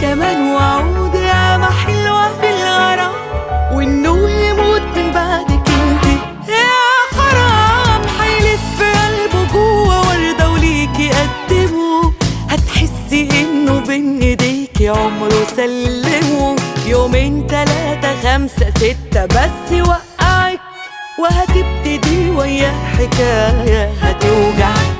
كمان وعود ياما حلوة في الغرام، وإنه يموت من بعدك انتي يا حرام. حيلف في قلبه جوا وردة وليكي قدمه، هتحسي إنه بين إيديكي عمره سلمه. يومين 3 5 6 بس يوقعك، وهتبتدي وياه حكاية هتوجعك.